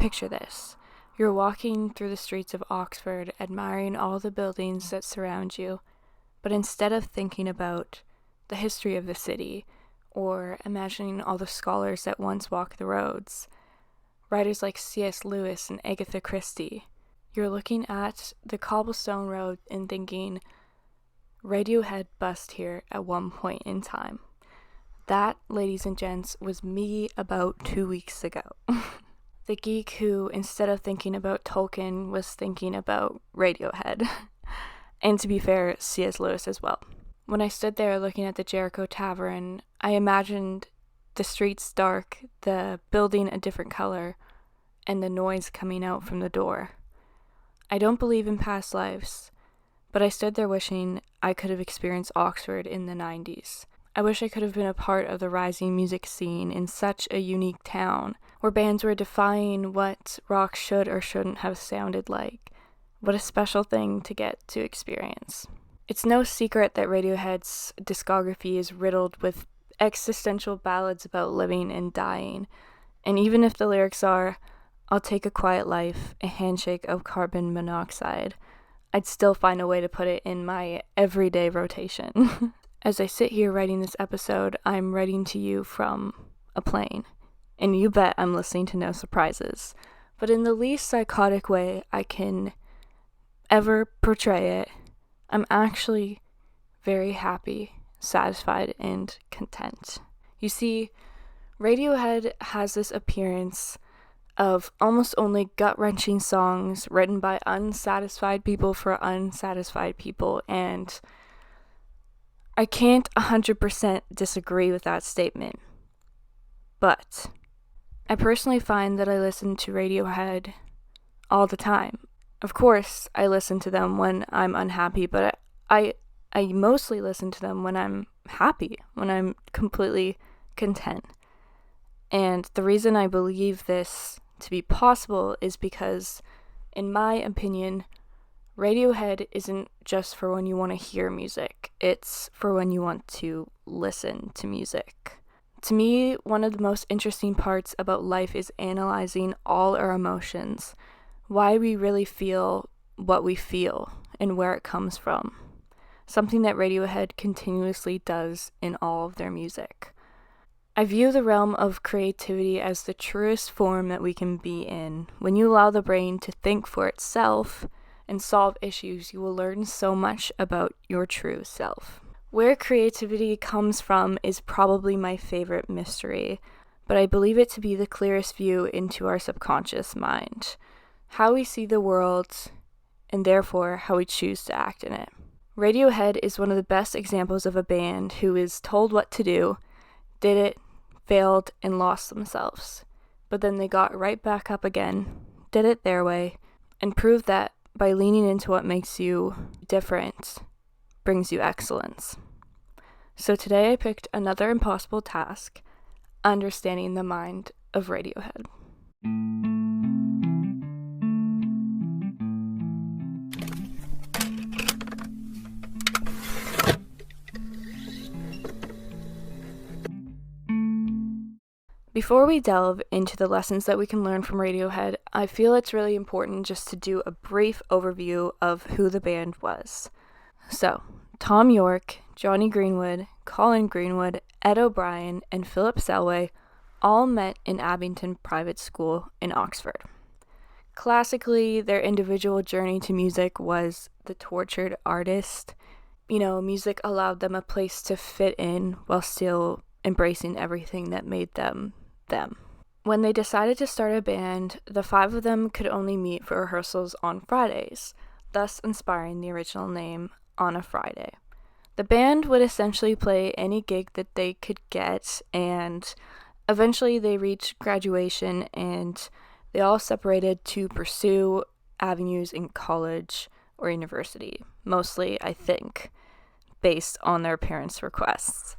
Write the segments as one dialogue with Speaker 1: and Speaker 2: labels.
Speaker 1: Picture this. You're walking through the streets of Oxford, admiring all the buildings that surround you, but instead of thinking about the history of the city, or imagining all the scholars that once walked the roads, writers like C.S. Lewis and Agatha Christie, you're looking at the cobblestone road and thinking, Radiohead bust here at one point in time. That, ladies and gents, was me about 2 weeks ago. The geek who, instead of thinking about Tolkien, was thinking about Radiohead. And to be fair, C.S. Lewis as well. When I stood there looking at the Jericho Tavern, I imagined the streets dark, the building a different color, and the noise coming out from the door. I don't believe in past lives, but I stood there wishing I could have experienced Oxford in the 90s. I wish I could have been a part of the rising music scene in such a unique town, where bands were defying what rock should or shouldn't have sounded like. What a special thing to get to experience. It's no secret that Radiohead's discography is riddled with existential ballads about living and dying, and even if the lyrics are, "I'll take a quiet life, a handshake of carbon monoxide," I'd still find a way to put it in my everyday rotation. As I sit here writing this episode, I'm writing to you from a plane, and you bet I'm listening to No Surprises, but in the least psychotic way I can ever portray it, I'm actually very happy, satisfied, and content. You see, Radiohead has this appearance of almost only gut-wrenching songs written by unsatisfied people for unsatisfied people, and I can't 100% disagree with that statement. But I personally find that I listen to Radiohead all the time. Of course, I listen to them when I'm unhappy, but I mostly listen to them when I'm happy, when I'm completely content. And the reason I believe this to be possible is because, in my opinion, Radiohead isn't just for when you want to hear music, it's for when you want to listen to music. To me, one of the most interesting parts about life is analyzing all our emotions, why we really feel what we feel, and where it comes from. Something that Radiohead continuously does in all of their music. I view the realm of creativity as the truest form that we can be in. When you allow the brain to think for itself and solve issues, you will learn so much about your true self. Where creativity comes from is probably my favorite mystery, but I believe it to be the clearest view into our subconscious mind, how we see the world, and therefore how we choose to act in it. Radiohead is one of the best examples of a band who is told what to do, did it, failed, and lost themselves, but then they got right back up again, did it their way, and proved that by leaning into what makes you different brings you excellence. So today I picked another impossible task, understanding the mind of Radiohead. Before we delve into the lessons that we can learn from Radiohead, I feel it's really important just to do a brief overview of who the band was. So, Tom York, Johnny Greenwood, Colin Greenwood, Ed O'Brien, and Philip Selway all met in Abington Private School in Oxford. Classically, their individual journey to music was the tortured artist. Music allowed them a place to fit in while still embracing everything that made them them. When they decided to start a band, the 5 of them could only meet for rehearsals on Fridays, thus inspiring the original name On a Friday. The band would essentially play any gig that they could get, and eventually they reached graduation and they all separated to pursue avenues in college or university, mostly, I think, based on their parents' requests.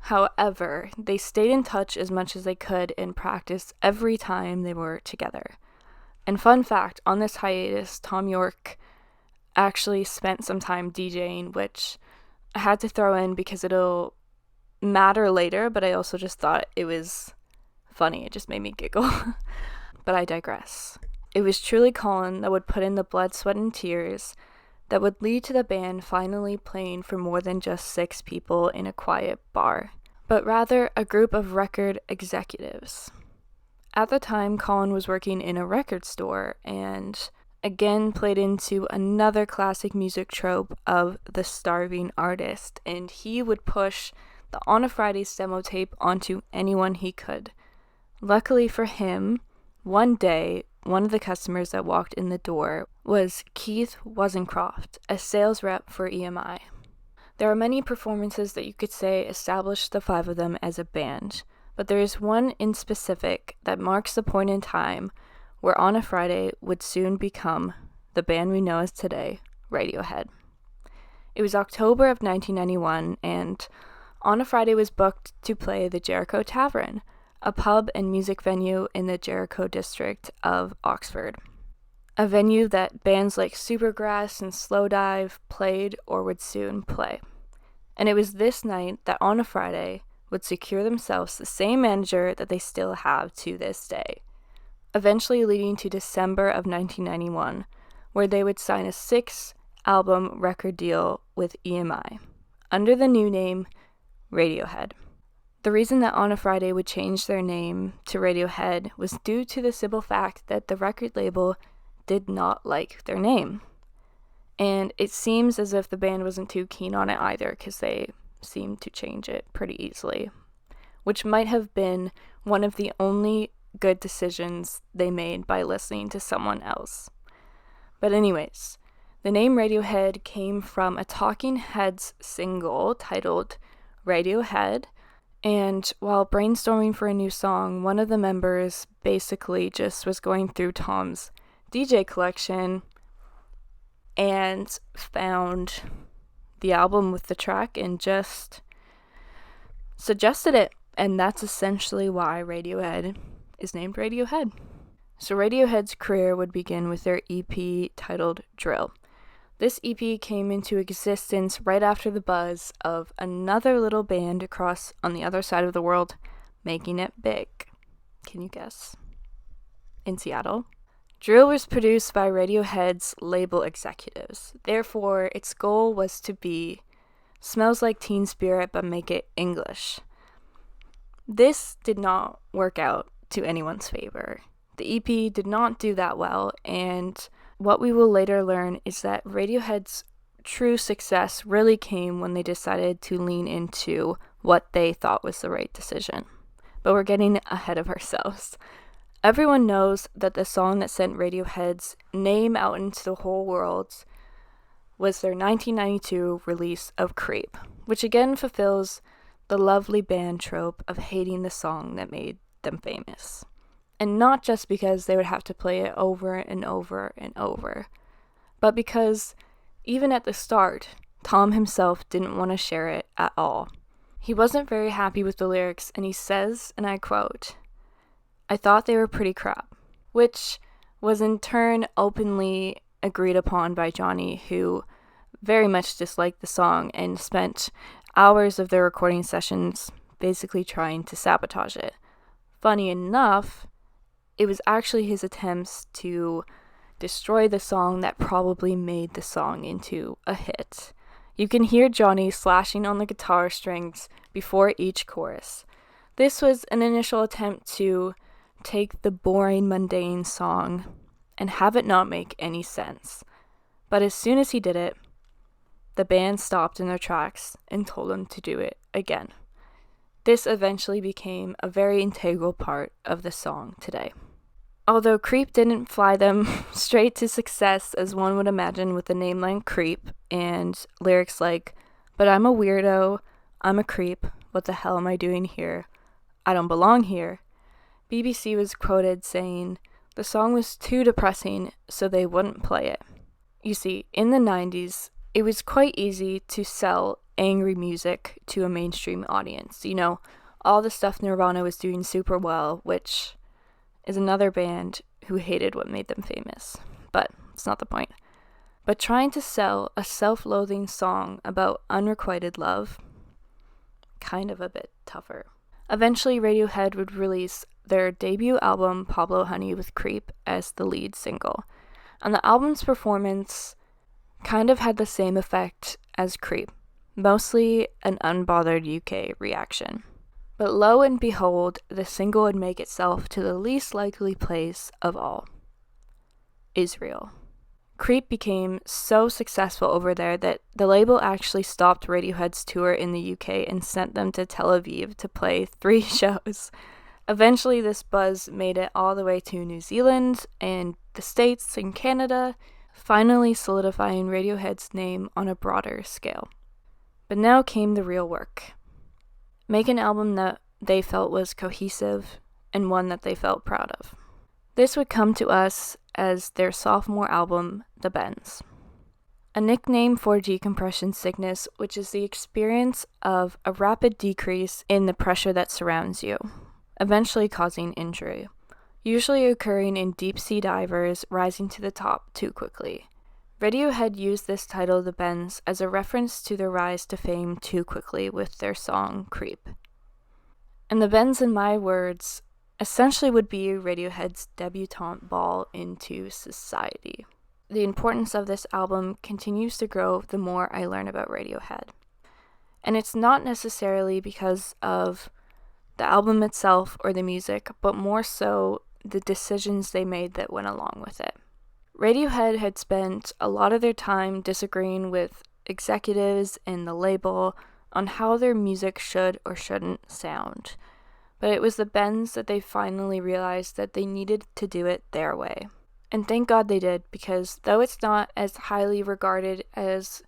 Speaker 1: However, they stayed in touch as much as they could and practiced every time they were together. And fun fact, on this hiatus, Tom York actually spent some time DJing, which I had to throw in because it'll matter later, but I also just thought it was funny. It just made me giggle. but I digress. It was truly Colin that would put in the blood, sweat, and tears that would lead to the band finally playing for more than just 6 people in a quiet bar, but rather a group of record executives. At the time, Colin was working in a record store and again played into another classic music trope of the starving artist, and he would push the On a Friday's demo tape onto anyone he could. Luckily for him, one day, one of the customers that walked in the door was Keith Wozencroft, a sales rep for EMI. There are many performances that you could say established the 5 of them as a band, but there is one in specific that marks the point in time where On a Friday would soon become the band we know as today, Radiohead. It was October of 1991, and On a Friday was booked to play the Jericho Tavern, a pub and music venue in the Jericho district of Oxford. A venue that bands like Supergrass and Slowdive played or would soon play. And it was this night that On a Friday would secure themselves the same manager that they still have to this day, eventually leading to December of 1991, where they would sign a 6-album record deal with EMI, under the new name Radiohead. The reason that On a Friday would change their name to Radiohead was due to the simple fact that the record label did not like their name. And it seems as if the band wasn't too keen on it either, because they seemed to change it pretty easily, which might have been one of the only good decisions they made by listening to someone else. But anyways, the name Radiohead came from a Talking Heads single titled Radiohead, and while brainstorming for a new song, one of the members basically just was going through Tom's DJ collection and found the album with the track and just suggested it, and that's essentially why Radiohead is named Radiohead. So Radiohead's career would begin with their EP titled Drill. This EP came into existence right after the buzz of another little band across on the other side of the world making it big. Can you guess? In Seattle. Drill was produced by Radiohead's label executives. Therefore, its goal was to be Smells Like Teen Spirit but make it English. This did not work out to anyone's favor. The EP did not do that well, and what we will later learn is that Radiohead's true success really came when they decided to lean into what they thought was the right decision. But we're getting ahead of ourselves. Everyone knows that the song that sent Radiohead's name out into the whole world was their 1992 release of Creep, which again fulfills the lovely band trope of hating the song that made them famous. And not just because they would have to play it over and over and over, but because even at the start, Tom himself didn't want to share it at all. He wasn't very happy with the lyrics, and he says, and I quote, "I thought they were pretty crap," which was in turn openly agreed upon by Johnny, who very much disliked the song and spent hours of their recording sessions basically trying to sabotage it. Funny enough, it was actually his attempts to destroy the song that probably made the song into a hit. You can hear Johnny slashing on the guitar strings before each chorus. This was an initial attempt to take the boring, mundane song and have it not make any sense. But as soon as he did it, the band stopped in their tracks and told him to do it again. This eventually became a very integral part of the song today. Although Creep didn't fly them straight to success as one would imagine with a name like Creep and lyrics like, "But I'm a weirdo, I'm a creep, what the hell am I doing here? I don't belong here," BBC was quoted saying the song was too depressing, so they wouldn't play it. You see, in the 90s, it was quite easy to sell angry music to a mainstream audience. You know, all the stuff Nirvana was doing super well, which is another band who hated what made them famous. But it's not the point. But trying to sell a self-loathing song about unrequited love, kind of a bit tougher. Eventually, Radiohead would release their debut album Pablo Honey with Creep as the lead single. And the album's performance kind of had the same effect as Creep, mostly an unbothered UK reaction. But lo and behold, the single would make itself to the least likely place of all, Israel. Creep became so successful over there that the label actually stopped Radiohead's tour in the UK and sent them to Tel Aviv to play 3 shows. Eventually, this buzz made it all the way to New Zealand and the States and Canada, finally solidifying Radiohead's name on a broader scale. But now came the real work. Make an album that they felt was cohesive and one that they felt proud of. This would come to us as their sophomore album, The Bends. A nickname for decompression sickness, which is the experience of a rapid decrease in the pressure that surrounds you, eventually causing injury, usually occurring in deep-sea divers rising to the top too quickly. Radiohead used this title, The Bends, as a reference to their rise to fame too quickly with their song Creep. And The Bends, in my words, essentially would be Radiohead's debutante ball into society. The importance of this album continues to grow the more I learn about Radiohead. And it's not necessarily because of the album itself or the music, but more so the decisions they made that went along with it. Radiohead had spent a lot of their time disagreeing with executives and the label on how their music should or shouldn't sound. But it was the Bends that they finally realized that they needed to do it their way. And thank God they did, because though it's not as highly regarded as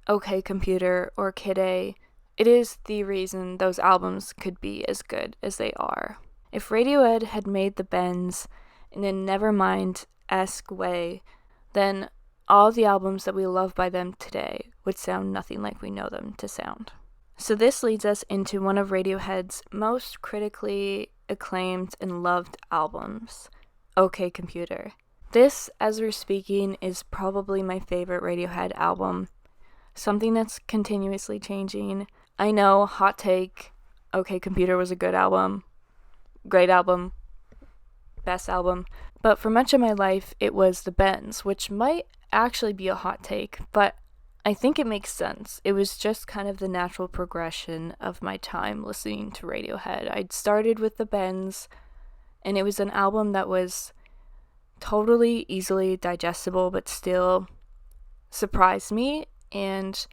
Speaker 1: OK Computer or Kid A, it is the reason those albums could be as good as they are. If Radiohead had made the Bends in a Nevermind-esque way, then all the albums that we love by them today would sound nothing like we know them to sound. So this leads us into one of Radiohead's most critically acclaimed and loved albums, OK Computer. This, as we're speaking, is probably my favorite Radiohead album, something that's continuously changing. I know, hot take, OK Computer was a good album, great album, best album, but for much of my life it was The Bends, which might actually be a hot take, but I think it makes sense. It was just kind of the natural progression of my time listening to Radiohead. I'd started with The Bends, and it was an album that was totally easily digestible, but still surprised me, and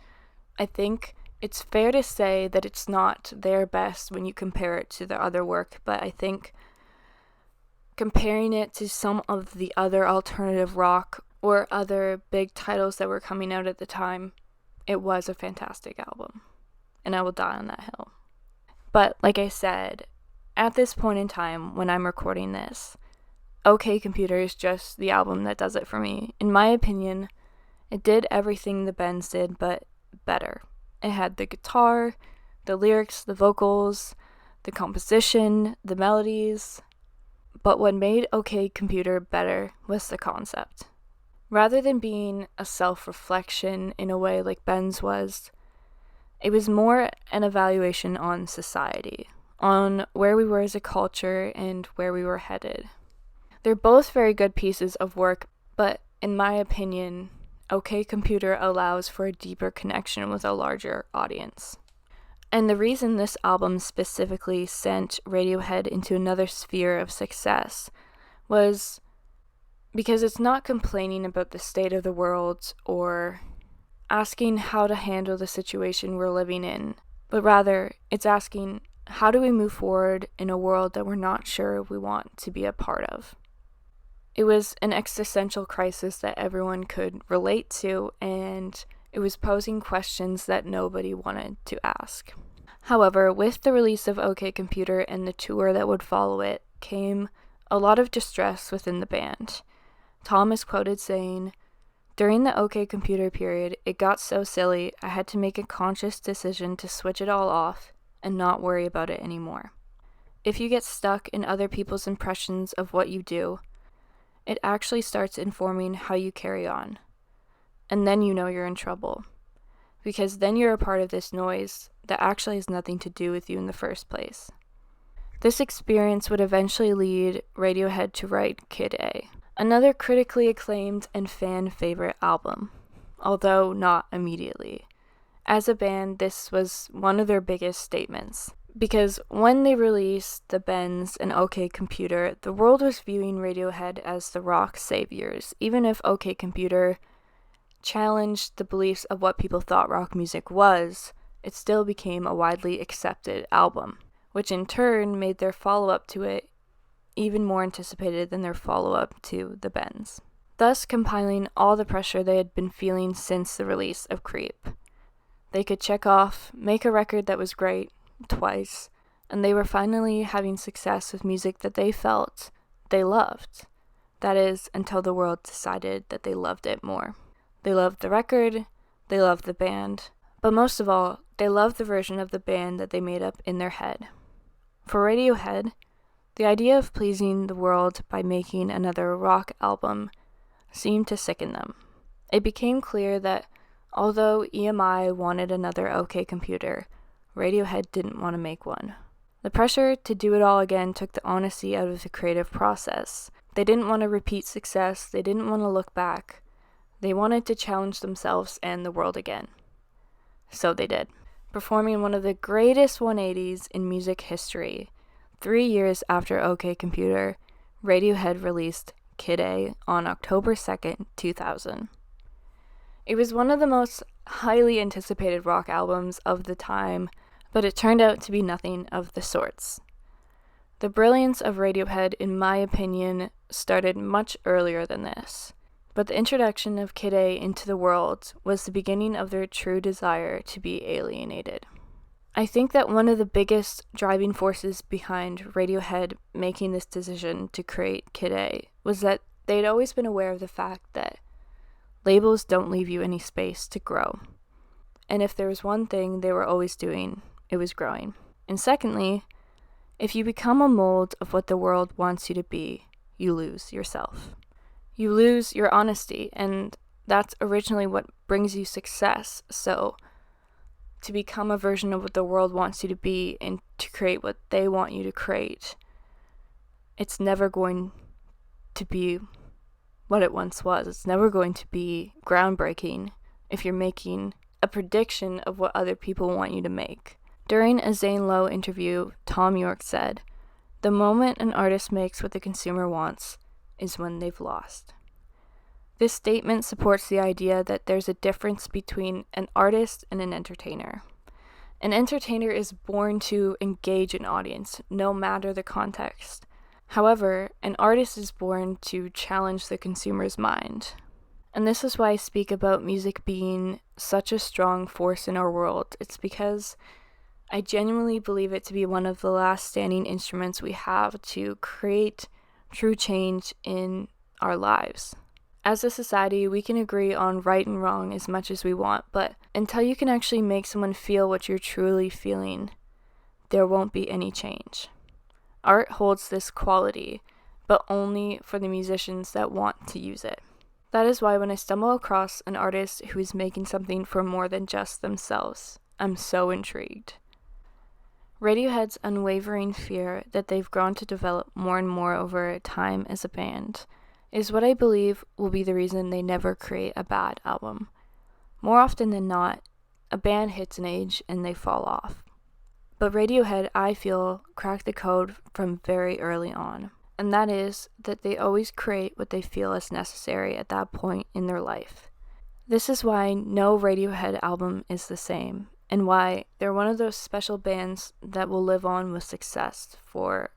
Speaker 1: I think it's fair to say that it's not their best when you compare it to their other work, but I think comparing it to some of the other alternative rock or other big titles that were coming out at the time, it was a fantastic album, and I will die on that hill. But like I said, at this point in time when I'm recording this, OK Computer is just the album that does it for me. In my opinion, it did everything the Bends did, but better. It had the guitar, the lyrics, the vocals, the composition, the melodies. But what made OK Computer better was the concept. Rather than being a self-reflection in a way like Bends was, it was more an evaluation on society, on where we were as a culture and where we were headed. They're both very good pieces of work, but in my opinion, OK Computer allows for a deeper connection with a larger audience. And the reason this album specifically sent Radiohead into another sphere of success was because it's not complaining about the state of the world or asking how to handle the situation we're living in, but rather it's asking, how do we move forward in a world that we're not sure we want to be a part of? It was an existential crisis that everyone could relate to, and it was posing questions that nobody wanted to ask. However, with the release of OK Computer and the tour that would follow it, came a lot of distress within the band. Tom is quoted saying, "During the OK Computer period, it got so silly, I had to make a conscious decision to switch it all off and not worry about it anymore. If you get stuck in other people's impressions of what you do, it actually starts informing how you carry on. And then you know you're in trouble. Because then you're a part of this noise that actually has nothing to do with you in the first place." This experience would eventually lead Radiohead to write Kid A, another critically acclaimed and fan favorite album, although not immediately. As a band, this was one of their biggest statements, because when they released The Bends and OK Computer, the world was viewing Radiohead as the rock saviors, even if OK Computer challenged the beliefs of what people thought rock music was. It still became a widely accepted album, which in turn made their follow-up to it even more anticipated than their follow-up to The Bends, thus compiling all the pressure they had been feeling since the release of Creep. They could check off, make a record that was great, twice, and they were finally having success with music that they felt they loved. That is, until the world decided that they loved it more. They loved the record, they loved the band, but most of all, they loved the version of the band that they made up in their head. For Radiohead, the idea of pleasing the world by making another rock album seemed to sicken them. It became clear that although EMI wanted another OK Computer, Radiohead didn't want to make one. The pressure to do it all again took the honesty out of the creative process. They didn't want to repeat success, they didn't want to look back. They wanted to challenge themselves and the world again. So they did, performing one of the greatest 180s in music history. 3 years after OK Computer, Radiohead released Kid A on October 2nd, 2000. It was one of the most highly anticipated rock albums of the time, but it turned out to be nothing of the sorts. The brilliance of Radiohead, in my opinion, started much earlier than this, but the introduction of Kid A into the world was the beginning of their true desire to be alienated. I think that one of the biggest driving forces behind Radiohead making this decision to create Kid A was that they'd always been aware of the fact that labels don't leave you any space to grow. And if there was one thing they were always doing, it was growing. And secondly, if you become a mold of what the world wants you to be, you lose yourself. You lose your honesty, and that's originally what brings you success. So to become a version of what the world wants you to be and to create what they want you to create, it's never going to be what it once was. It's never going to be groundbreaking if you're making a prediction of what other people want you to make. During a Zane Lowe interview, Tom York said, "The moment an artist makes what the consumer wants is when they've lost." This statement supports the idea that there's a difference between an artist and an entertainer. An entertainer is born to engage an audience, no matter the context. However, an artist is born to challenge the consumer's mind. And this is why I speak about music being such a strong force in our world. It's because I genuinely believe it to be one of the last standing instruments we have to create true change in our lives. As a society, we can agree on right and wrong as much as we want, but until you can actually make someone feel what you're truly feeling, there won't be any change. Art holds this quality, but only for the musicians that want to use it. That is why when I stumble across an artist who is making something for more than just themselves, I'm so intrigued. Radiohead's unwavering fear that they've grown to develop more and more over time as a band is what I believe will be the reason they never create a bad album. More often than not, a band hits an age and they fall off. But Radiohead, I feel, cracked the code from very early on, and that is that they always create what they feel is necessary at that point in their life. This is why no Radiohead album is the same, and why they're one of those special bands that will live on with success for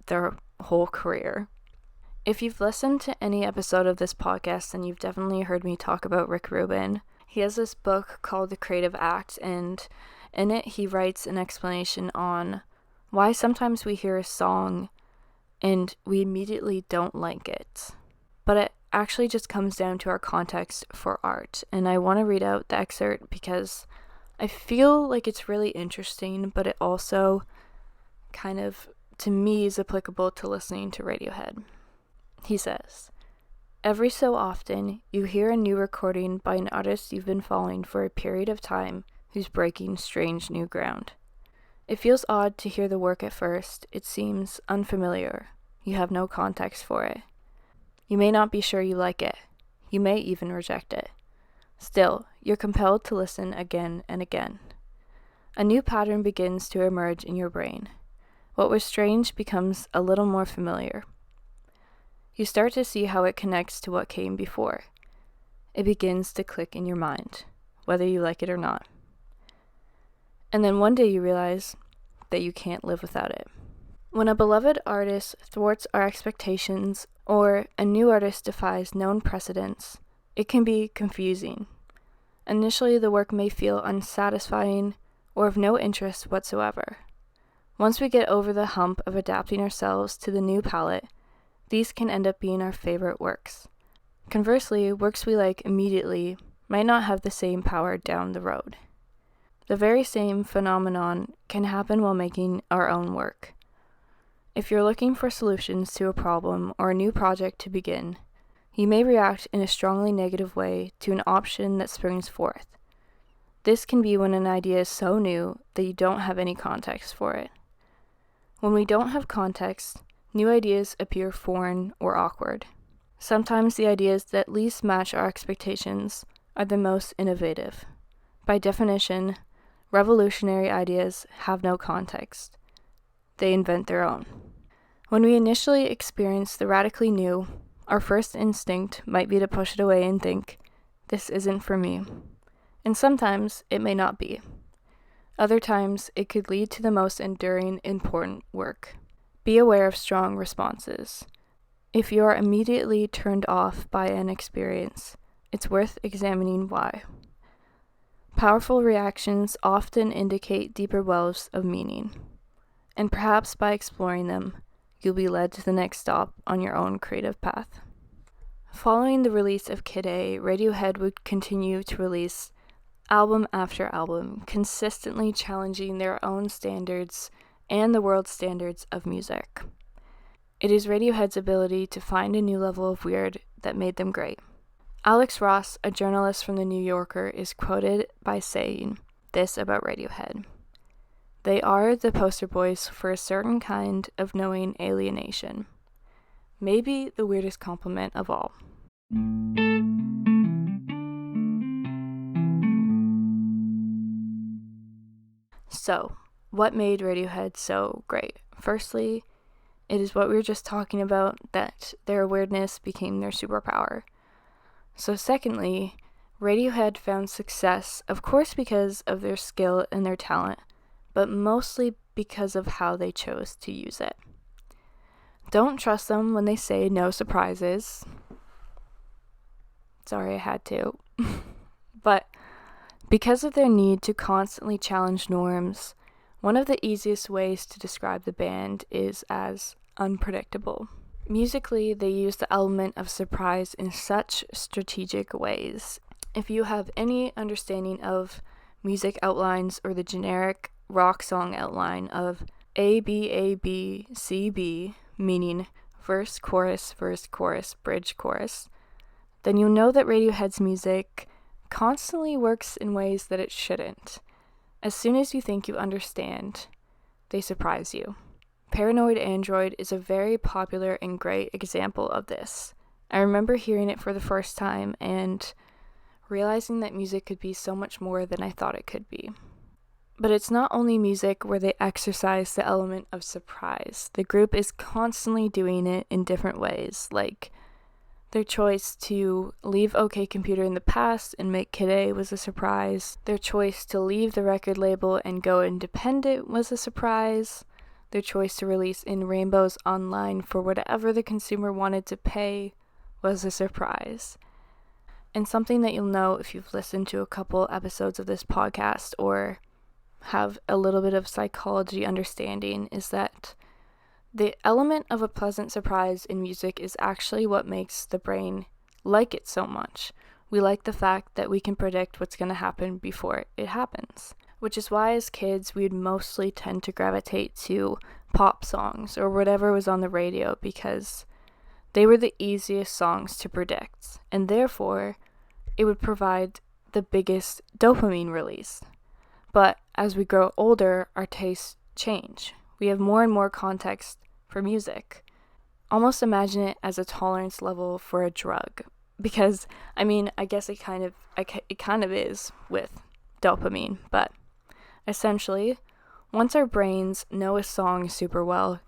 Speaker 1: their whole career. If you've listened to any episode of this podcast, then you've definitely heard me talk about Rick Rubin. He has this book called The Creative Act, and in it he writes an explanation on why sometimes we hear a song and we immediately don't like it. But it actually just comes down to our context for art. And I want to read out the excerpt because I feel like it's really interesting, but it also kind of, to me, is applicable to listening to Radiohead. He says, "Every so often, you hear a new recording by an artist you've been following for a period of time who's breaking strange new ground. It feels odd to hear the work at first. It seems unfamiliar. You have no context for it. You may not be sure you like it. You may even reject it. Still, you're compelled to listen again and again. A new pattern begins to emerge in your brain. What was strange becomes a little more familiar. You start to see how it connects to what came before. It begins to click in your mind, whether you like it or not. And then one day you realize that you can't live without it. When a beloved artist thwarts our expectations or a new artist defies known precedents, it can be confusing. Initially, the work may feel unsatisfying or of no interest whatsoever. Once we get over the hump of adapting ourselves to the new palette, these can end up being our favorite works. Conversely, works we like immediately might not have the same power down the road. The very same phenomenon can happen while making our own work. If you're looking for solutions to a problem or a new project to begin, you may react in a strongly negative way to an option that springs forth. This can be when an idea is so new that you don't have any context for it. When we don't have context, new ideas appear foreign or awkward. Sometimes the ideas that least match our expectations are the most innovative. By definition, revolutionary ideas have no context. They invent their own. When we initially experience the radically new, our first instinct might be to push it away and think, "This isn't for me." And sometimes it may not be. Other times it could lead to the most enduring, important work. Be aware of strong responses. If you are immediately turned off by an experience, it's worth examining why. Powerful reactions often indicate deeper wells of meaning, and perhaps by exploring them, you'll be led to the next stop on your own creative path. Following the release of Kid A, Radiohead would continue to release album after album, consistently challenging their own standards and the world's standards of music. It is Radiohead's ability to find a new level of weird that made them great. Alex Ross, a journalist from The New Yorker, is quoted by saying this about Radiohead: "They are the poster boys for a certain kind of knowing alienation. Maybe the weirdest compliment of all." So, what made Radiohead so great? Firstly, it is what we were just talking about, that their weirdness became their superpower. So secondly, Radiohead found success, of course because of their skill and their talent, but mostly because of how they chose to use it. Don't trust them when they say no surprises. Sorry, I had to. But because of their need to constantly challenge norms, one of the easiest ways to describe the band is as unpredictable. Musically, they use the element of surprise in such strategic ways. If you have any understanding of music outlines or the generic rock song outline of A, B, A, B, C, B, meaning verse, chorus, bridge, chorus, then you'll know that Radiohead's music constantly works in ways that it shouldn't. As soon as you think you understand, they surprise you. Paranoid Android is a very popular and great example of this. I remember hearing it for the first time and realizing that music could be so much more than I thought it could be. But it's not only music where they exercise the element of surprise. The group is constantly doing it in different ways, like their choice to leave OK Computer in the past and make Kid A was a surprise. Their choice to leave the record label and go independent was a surprise. Their choice to release in Rainbows online for whatever the consumer wanted to pay was a surprise. And something that you'll know if you've listened to a couple episodes of this podcast or have a little bit of psychology understanding is that the element of a pleasant surprise in music is actually what makes the brain like it so much. We like the fact that we can predict what's going to happen before it happens, which is why as kids we'd mostly tend to gravitate to pop songs or whatever was on the radio because they were the easiest songs to predict, and therefore it would provide the biggest dopamine release. But as we grow older, our tastes change. We have more and more context for music. Almost imagine it as a tolerance level for a drug. Because, I guess it kind of is with dopamine, but essentially, once our brains know a song super well,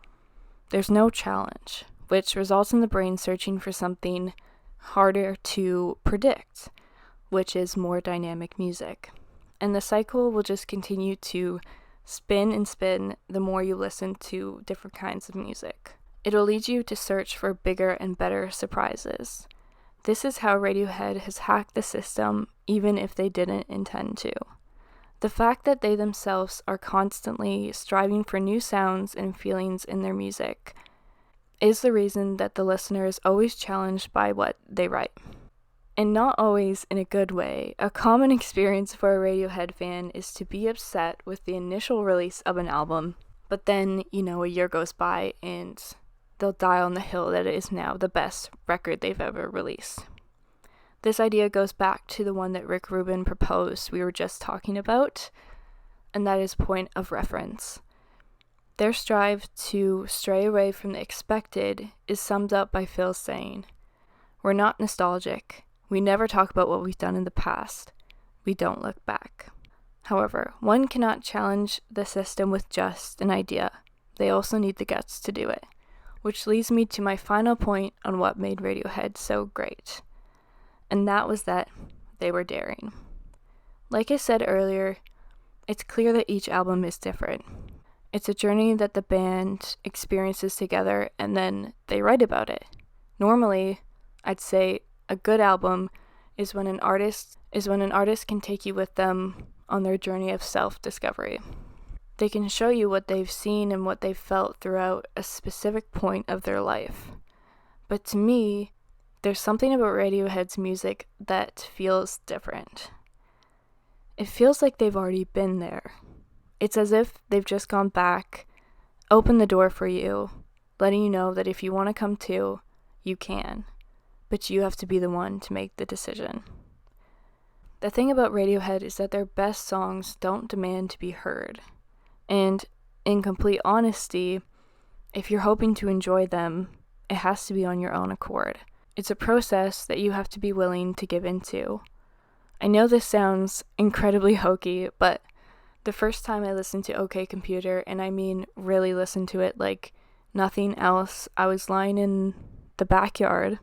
Speaker 1: there's no challenge, which results in the brain searching for something harder to predict, which is more dynamic music. And the cycle will just continue to spin and spin the more you listen to different kinds of music. It'll lead you to search for bigger and better surprises. This is how Radiohead has hacked the system, even if they didn't intend to. The fact that they themselves are constantly striving for new sounds and feelings in their music is the reason that the listener is always challenged by what they write. And not always in a good way. A common experience for a Radiohead fan is to be upset with the initial release of an album, but then, a year goes by and they'll die on the hill that it is now the best record they've ever released. This idea goes back to the one that Rick Rubin proposed we were just talking about, and that is point of reference. Their strive to stray away from the expected is summed up by Phil saying, "We're not nostalgic. We never talk about what we've done in the past. We don't look back." However, one cannot challenge the system with just an idea. They also need the guts to do it. Which leads me to my final point on what made Radiohead so great. And that was that they were daring. Like I said earlier, it's clear that each album is different. It's a journey that the band experiences together and then they write about it. Normally, I'd say a good album is when an artist can take you with them on their journey of self-discovery. They can show you what they've seen and what they've felt throughout a specific point of their life. But to me, there's something about Radiohead's music that feels different. It feels like they've already been there. It's as if they've just gone back, opened the door for you, letting you know that if you want to come too, you can. But you have to be the one to make the decision. The thing about Radiohead is that their best songs don't demand to be heard. And in complete honesty, if you're hoping to enjoy them, it has to be on your own accord. It's a process that you have to be willing to give into. I know this sounds incredibly hokey, but the first time I listened to OK Computer, and I mean really listened to it like nothing else, I was lying in the backyard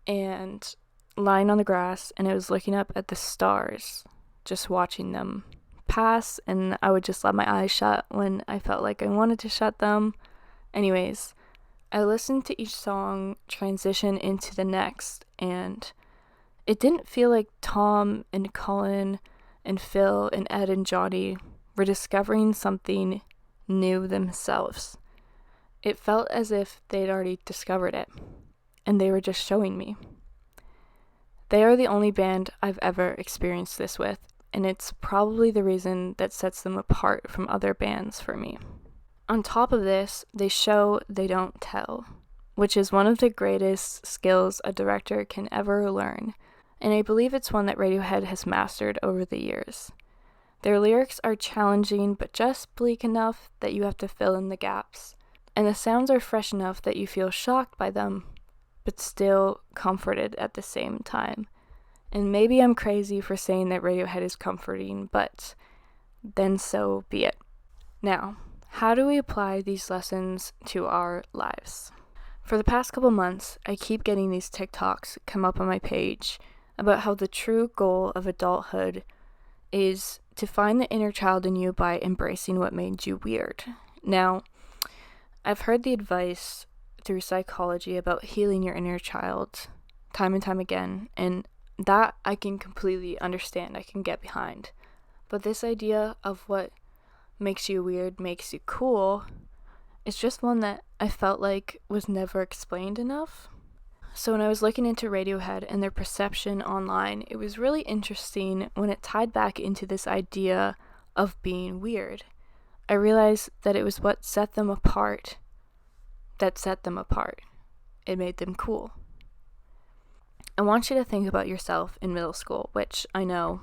Speaker 1: and lying on the grass, and I was looking up at the stars, just watching them pass, and I would just let my eyes shut when I felt like I wanted to shut them. Anyways, I listened to each song transition into the next, and it didn't feel like Tom and Colin and Phil and Ed and Johnny were discovering something new themselves. It felt as if they'd already discovered it, and they were just showing me. They are the only band I've ever experienced this with, and it's probably the reason that sets them apart from other bands for me. On top of this, they show, they don't tell, which is one of the greatest skills a director can ever learn, and I believe it's one that Radiohead has mastered over the years. Their lyrics are challenging but just bleak enough that you have to fill in the gaps, and the sounds are fresh enough that you feel shocked by them, but still comforted at the same time. And maybe I'm crazy for saying that Radiohead is comforting, but then so be it. Now, how do we apply these lessons to our lives? For the past couple months, I keep getting these TikToks come up on my page about how the true goal of adulthood is to find the inner child in you by embracing what made you weird. Now, I've heard the advice through psychology about healing your inner child time and time again, and that I can completely understand, I can get behind. But this idea of what makes you weird makes you cool is just one that I felt like was never explained enough. So when I was looking into Radiohead and their perception online, it was really interesting when it tied back into this idea of being weird. I realized that it was what set them apart that set them apart. It made them cool. I want you to think about yourself in middle school, which I know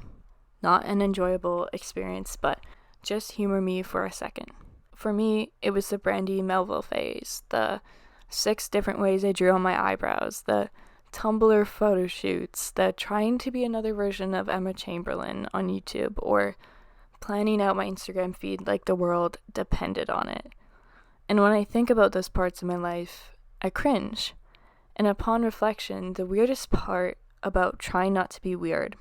Speaker 1: not an enjoyable experience, but just humor me for a second. For me, it was the Brandy Melville phase, the 6 different ways I drew on my eyebrows, the Tumblr photo shoots, the trying to be another version of Emma Chamberlain on YouTube, or planning out my Instagram feed like the world depended on it. And when I think about those parts of my life, I cringe. And upon reflection, the weirdest part about trying not to be weird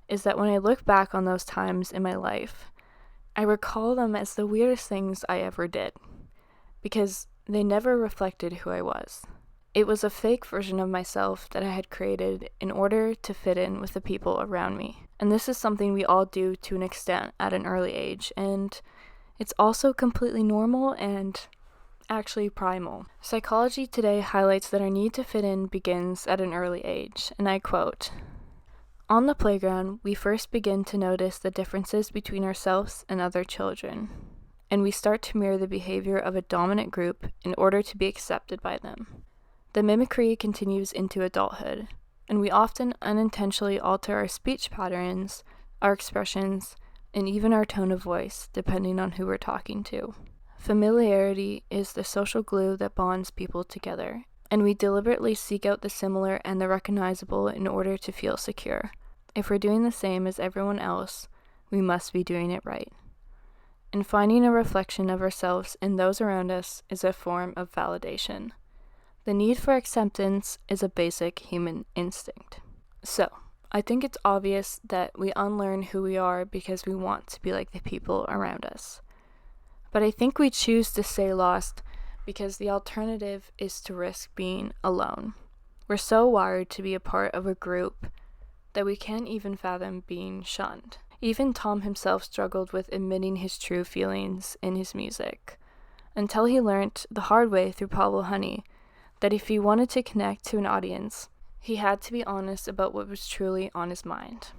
Speaker 1: is that when I look back on those times in my life, I recall them as the weirdest things I ever did, because they never reflected who I was. It was a fake version of myself that I had created in order to fit in with the people around me. And this is something we all do to an extent at an early age, and it's also completely normal and actually primal. Psychology today highlights that our need to fit in begins at an early age, and I quote, "On the playground, we first begin to notice the differences between ourselves and other children, and we start to mirror the behavior of a dominant group in order to be accepted by them. The mimicry continues into adulthood, and we often unintentionally alter our speech patterns, our expressions, and even our tone of voice, depending on who we're talking to. Familiarity is the social glue that bonds people together, and we deliberately seek out the similar and the recognizable in order to feel secure. If we're doing the same as everyone else, we must be doing it right. And finding a reflection of ourselves in those around us is a form of validation. The need for acceptance is a basic human instinct." So, I think it's obvious that we unlearn who we are because we want to be like the people around us. But I think we choose to stay lost because the alternative is to risk being alone. We're so wired to be a part of a group that we can't even fathom being shunned. Even Tom himself struggled with admitting his true feelings in his music, until he learned the hard way through Pablo Honey that if he wanted to connect to an audience, he had to be honest about what was truly on his mind.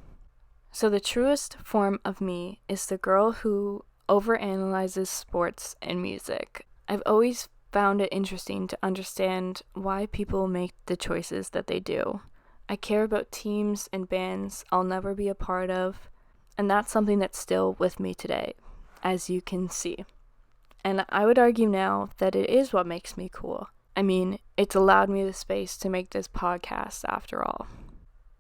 Speaker 1: So the truest form of me is the girl who overanalyzes sports and music. I've always found it interesting to understand why people make the choices that they do. I care about teams and bands I'll never be a part of, and that's something that's still with me today, as you can see. And I would argue now that it is what makes me cool. I mean, it's allowed me the space to make this podcast after all.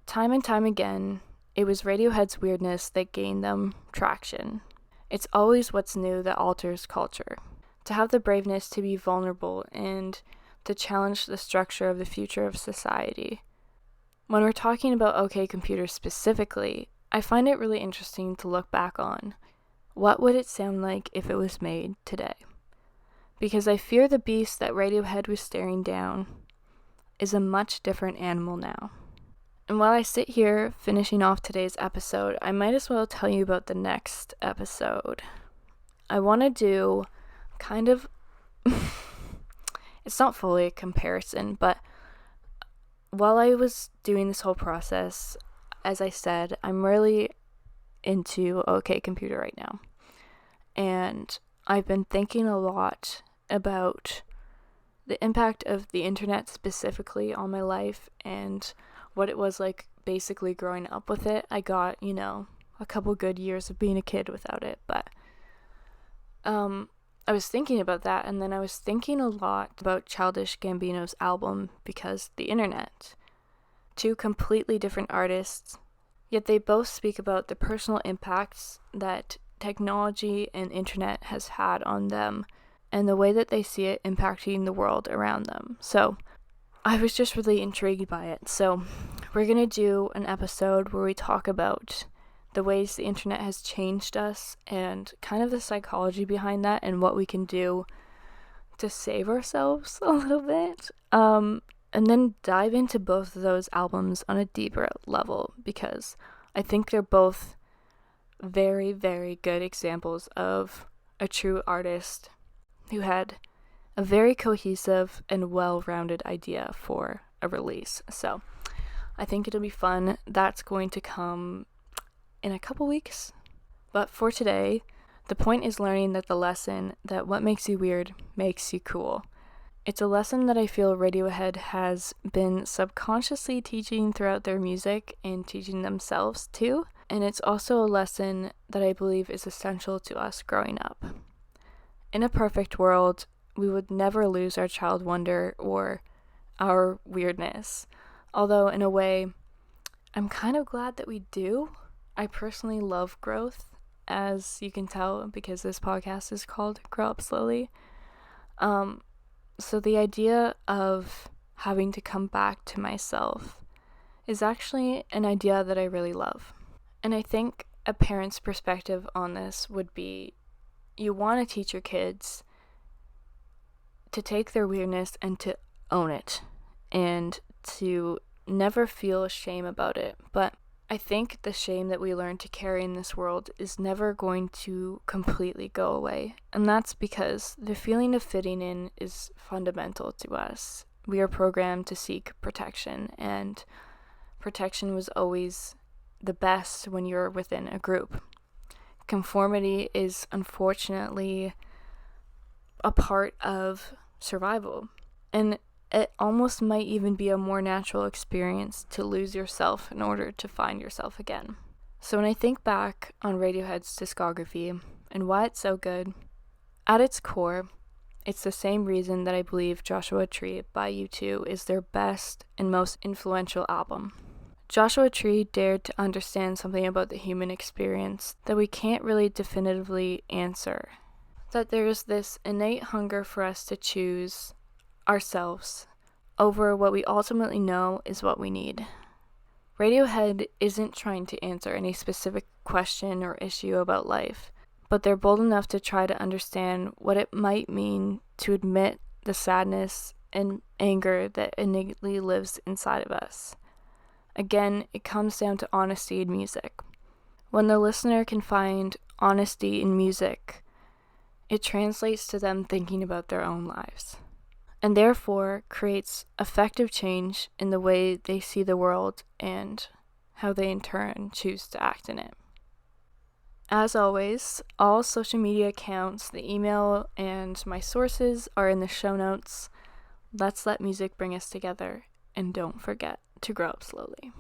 Speaker 1: Time and time again, it was Radiohead's weirdness that gained them traction. It's always what's new that alters culture. To have the braveness to be vulnerable and to challenge the structure of the future of society. When we're talking about OK Computer specifically, I find it really interesting to look back on. What would it sound like if it was made today? Because I fear the beast that Radiohead was staring down is a much different animal now. And while I sit here finishing off today's episode, I might as well tell you about the next episode. I want to do kind of, it's not fully a comparison, but while I was doing this whole process, as I said, I'm really into OK Computer right now. And I've been thinking a lot about the impact of the internet specifically on my life and what it was like basically growing up with it. I got, a couple good years of being a kid without it, but I was thinking about that, and then I was thinking a lot about Childish Gambino's album Because the Internet. 2 completely different artists, yet they both speak about the personal impacts that technology and internet has had on them and the way that they see it impacting the world around them. So I was just really intrigued by it. So we're going to do an episode where we talk about the ways the internet has changed us and kind of the psychology behind that and what we can do to save ourselves a little bit. And then dive into both of those albums on a deeper level because I think they're both very, very good examples of a true artist who had a very cohesive and well-rounded idea for a release. So I think it'll be fun. That's going to come in a couple weeks. But for today, the point is learning that the lesson that what makes you weird makes you cool. It's a lesson that I feel Radiohead has been subconsciously teaching throughout their music and teaching themselves too. and it's also a lesson that I believe is essential to us growing up. In a perfect world, we would never lose our child wonder or our weirdness. Although, in a way, I'm kind of glad that we do. I personally love growth, as you can tell because this podcast is called Grow Up Slowly. So the idea of having to come back to myself is actually an idea that I really love. And I think a parent's perspective on this would be, you want to teach your kids to take their weirdness and to own it and to never feel shame about it. But I think the shame that we learn to carry in this world is never going to completely go away. And that's because the feeling of fitting in is fundamental to us. We are programmed to seek protection, and protection was always the best when you're within a group. Conformity is unfortunately a part of survival. And it almost might even be a more natural experience to lose yourself in order to find yourself again. So when I think back on Radiohead's discography and why it's so good, at its core, it's the same reason that I believe Joshua Tree by U2 is their best and most influential album. Joshua Tree dared to understand something about the human experience that we can't really definitively answer. That there's this innate hunger for us to choose ourselves over what we ultimately know is what we need. Radiohead isn't trying to answer any specific question or issue about life, but they're bold enough to try to understand what it might mean to admit the sadness and anger that innately lives inside of us. Again, it comes down to honesty in music. When the listener can find honesty in music, it translates to them thinking about their own lives, and therefore creates effective change in the way they see the world and how they in turn choose to act in it. As always, all social media accounts, the email, and my sources are in the show notes. Let's let music bring us together, and don't forget to grow up slowly.